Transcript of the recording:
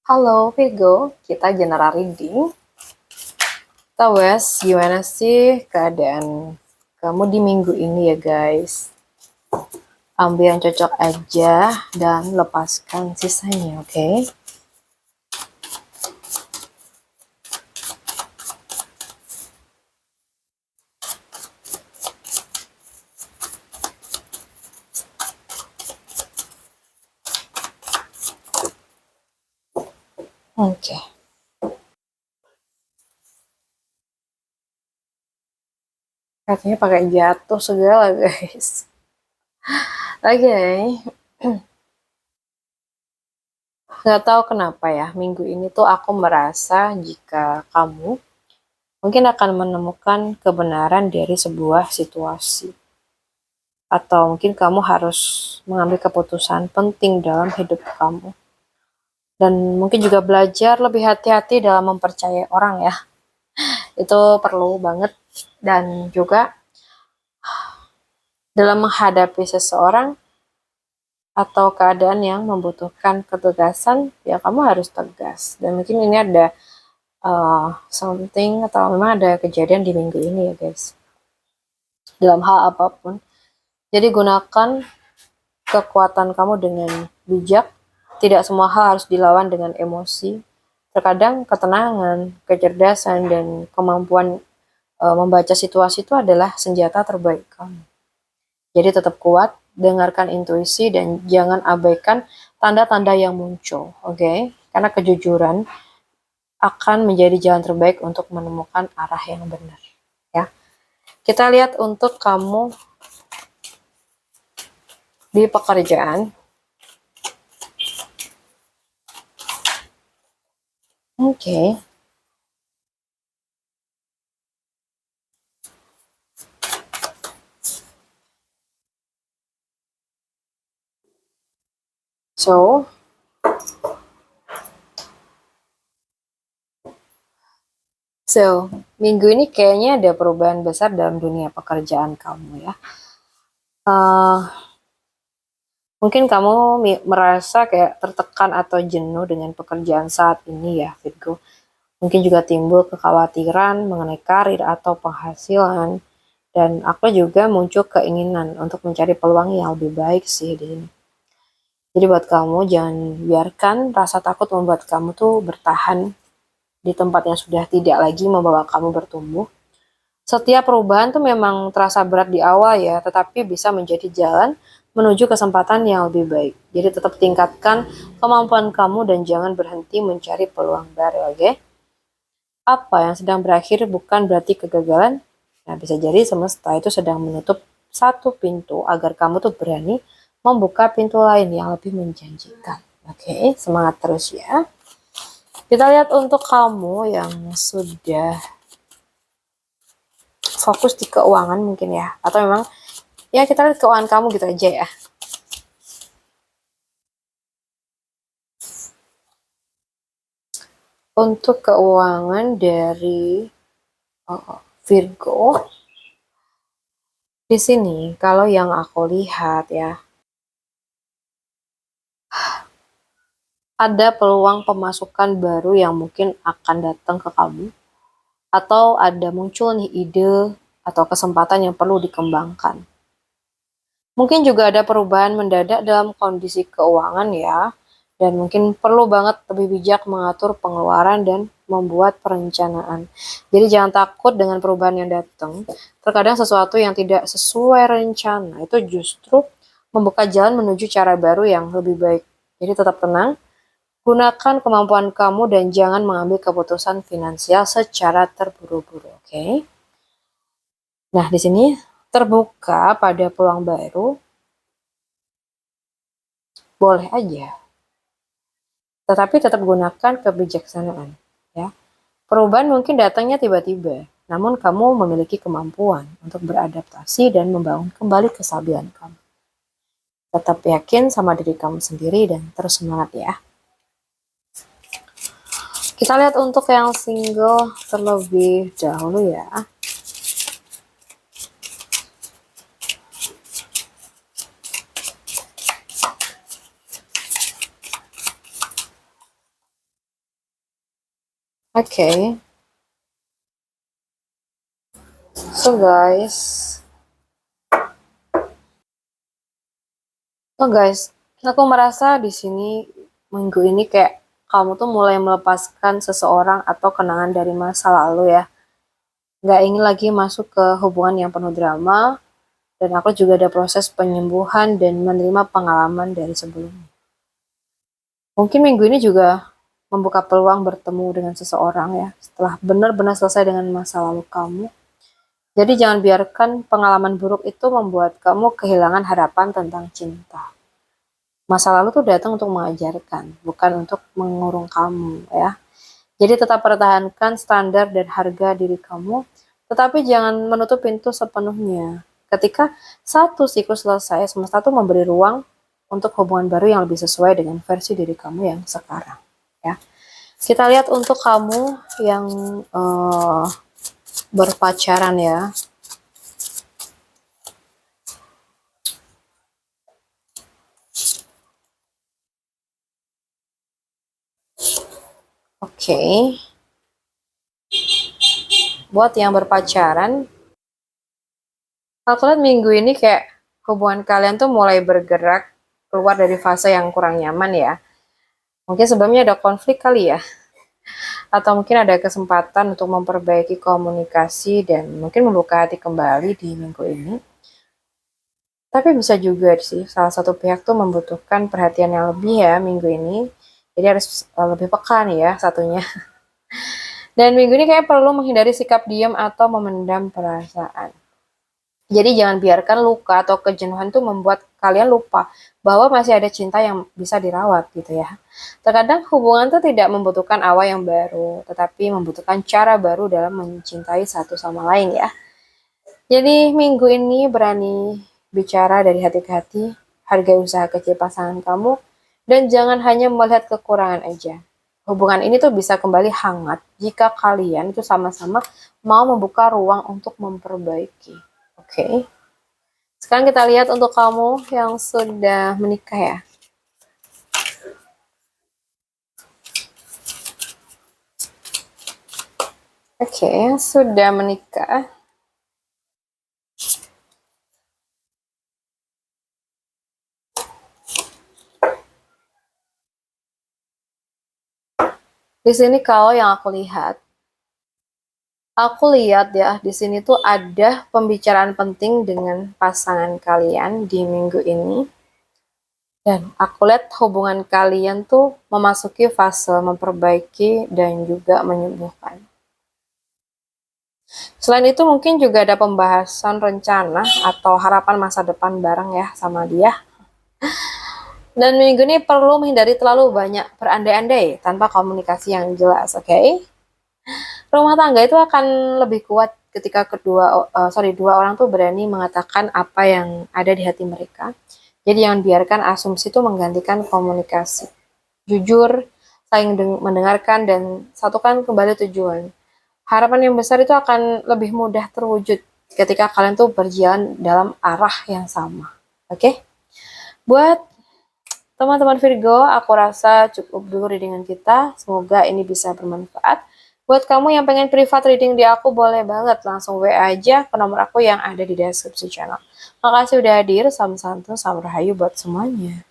Halo Virgo, kita general reading. Kita wes, gimana sih keadaan kamu di minggu ini ya guys? Ambil yang cocok aja dan lepaskan sisanya, oke? Oke. Katanya pakai jatuh segala guys. Oke. Nggak tahu kenapa ya, minggu ini tuh aku merasa jika kamu mungkin akan menemukan kebenaran dari sebuah situasi. Atau mungkin kamu harus mengambil keputusan penting dalam hidup kamu. Dan mungkin juga belajar lebih hati-hati dalam mempercayai orang ya. Itu perlu banget. Dan juga dalam menghadapi seseorang atau keadaan yang membutuhkan ketegasan, ya kamu harus tegas. Dan mungkin ini ada something atau memang ada kejadian di minggu ini ya guys. Dalam hal apapun. Jadi gunakan kekuatan kamu dengan bijak. Tidak semua hal harus dilawan dengan emosi. Terkadang ketenangan, kecerdasan, dan kemampuan membaca situasi itu adalah senjata terbaik kamu. Jadi tetap kuat, dengarkan intuisi, dan jangan abaikan tanda-tanda yang muncul, oke? Karena kejujuran akan menjadi jalan terbaik untuk menemukan arah yang benar, ya. Kita lihat untuk kamu di pekerjaan. Oke. So, minggu ini kayaknya ada perubahan besar dalam dunia pekerjaan kamu ya. Mungkin kamu merasa kayak tertekan atau jenuh dengan pekerjaan saat ini ya, Virgo. Mungkin juga timbul kekhawatiran mengenai karir atau penghasilan. Dan aku juga muncul keinginan untuk mencari peluang yang lebih baik sih di sini. Jadi buat kamu jangan biarkan rasa takut membuat kamu tuh bertahan di tempat yang sudah tidak lagi membawa kamu bertumbuh. Setiap perubahan tuh memang terasa berat di awal ya, tetapi bisa menjadi jalan menuju kesempatan yang lebih baik. Jadi tetap tingkatkan kemampuan kamu dan jangan berhenti mencari peluang baru, oke? Apa yang sedang berakhir bukan berarti kegagalan. Nah, bisa jadi semesta itu sedang menutup satu pintu agar kamu tuh berani membuka pintu lain yang lebih menjanjikan. Oke, semangat terus ya. Kita lihat untuk kamu yang sudah fokus di keuangan mungkin ya. Atau memang ya kita lihat keuangan kamu gitu aja ya. Untuk keuangan dari Virgo, di sini kalau yang aku lihat ya, ada peluang pemasukan baru yang mungkin akan datang ke kamu, atau ada muncul nih ide atau kesempatan yang perlu dikembangkan. Mungkin juga ada perubahan mendadak dalam kondisi keuangan ya, dan mungkin perlu banget lebih bijak mengatur pengeluaran dan membuat perencanaan. Jadi jangan takut dengan perubahan yang datang. Terkadang sesuatu yang tidak sesuai rencana itu justru membuka jalan menuju cara baru yang lebih baik. Jadi tetap tenang, gunakan kemampuan kamu dan jangan mengambil keputusan finansial secara terburu-buru, oke? Nah, di sini terbuka pada peluang baru, boleh aja. Tetapi tetap gunakan kebijaksanaan, ya. Perubahan mungkin datangnya tiba-tiba, namun kamu memiliki kemampuan untuk beradaptasi dan membangun kembali kestabilan kamu. Tetap yakin sama diri kamu sendiri dan terus semangat ya. Kita lihat untuk yang single terlebih dahulu ya. Oke. So guys, aku merasa di sini minggu ini kayak kamu tuh mulai melepaskan seseorang atau kenangan dari masa lalu ya. Nggak ingin lagi masuk ke hubungan yang penuh drama, dan aku juga ada proses penyembuhan dan menerima pengalaman dari sebelumnya. Mungkin minggu ini juga membuka peluang bertemu dengan seseorang ya, setelah benar-benar selesai dengan masa lalu kamu. Jadi jangan biarkan pengalaman buruk itu membuat kamu kehilangan harapan tentang cinta. Masa lalu tuh datang untuk mengajarkan, bukan untuk mengurung kamu ya. Jadi tetap pertahankan standar dan harga diri kamu, tetapi jangan menutup pintu sepenuhnya. Ketika satu siklus selesai, semesta tuh memberi ruang untuk hubungan baru yang lebih sesuai dengan versi diri kamu yang sekarang. Ya, kita lihat untuk kamu yang berpacaran ya. Oke, buat yang berpacaran, aku lihat minggu ini kayak hubungan kalian tuh mulai bergerak keluar dari fase yang kurang nyaman ya. Mungkin sebelumnya ada konflik kali ya, atau mungkin ada kesempatan untuk memperbaiki komunikasi dan mungkin membuka hati kembali di minggu ini. Tapi bisa juga sih, salah satu pihak tuh membutuhkan perhatian yang lebih ya minggu ini. Jadi harus lebih peka nih ya satunya. Dan minggu ini kayak perlu menghindari sikap diam atau memendam perasaan. Jadi jangan biarkan luka atau kejenuhan itu membuat kalian lupa bahwa masih ada cinta yang bisa dirawat gitu ya. Terkadang hubungan itu tidak membutuhkan awal yang baru, tetapi membutuhkan cara baru dalam mencintai satu sama lain ya. Jadi minggu ini berani bicara dari hati ke hati, hargai usaha kecil pasangan kamu, dan jangan hanya melihat kekurangan aja. Hubungan ini tuh bisa kembali hangat jika kalian itu sama-sama mau membuka ruang untuk memperbaiki. Oke. Sekarang kita lihat untuk kamu yang sudah menikah ya. Oke, yang sudah menikah. Di sini kalau yang aku lihat ya di sini tuh ada pembicaraan penting dengan pasangan kalian di minggu ini. Dan aku lihat hubungan kalian tuh memasuki fase memperbaiki dan juga menyembuhkan. Selain itu mungkin juga ada pembahasan rencana atau harapan masa depan bareng ya sama dia. Dan minggu ini perlu menghindari terlalu banyak berandai-andai tanpa komunikasi yang jelas, oke? Rumah tangga itu akan lebih kuat ketika dua orang tuh berani mengatakan apa yang ada di hati mereka. Jadi jangan biarkan asumsi itu menggantikan komunikasi. Jujur, saling mendengarkan dan satukan kembali tujuan. Harapan yang besar itu akan lebih mudah terwujud ketika kalian tuh berjalan dalam arah yang sama. Oke? Buat teman-teman Virgo, aku rasa cukup dulu readingan kita. Semoga ini bisa bermanfaat. Buat kamu yang pengen privat reading di aku, boleh banget langsung WA aja ke nomor aku yang ada di deskripsi channel. Makasih udah hadir, salam santun, salam rahayu buat semuanya.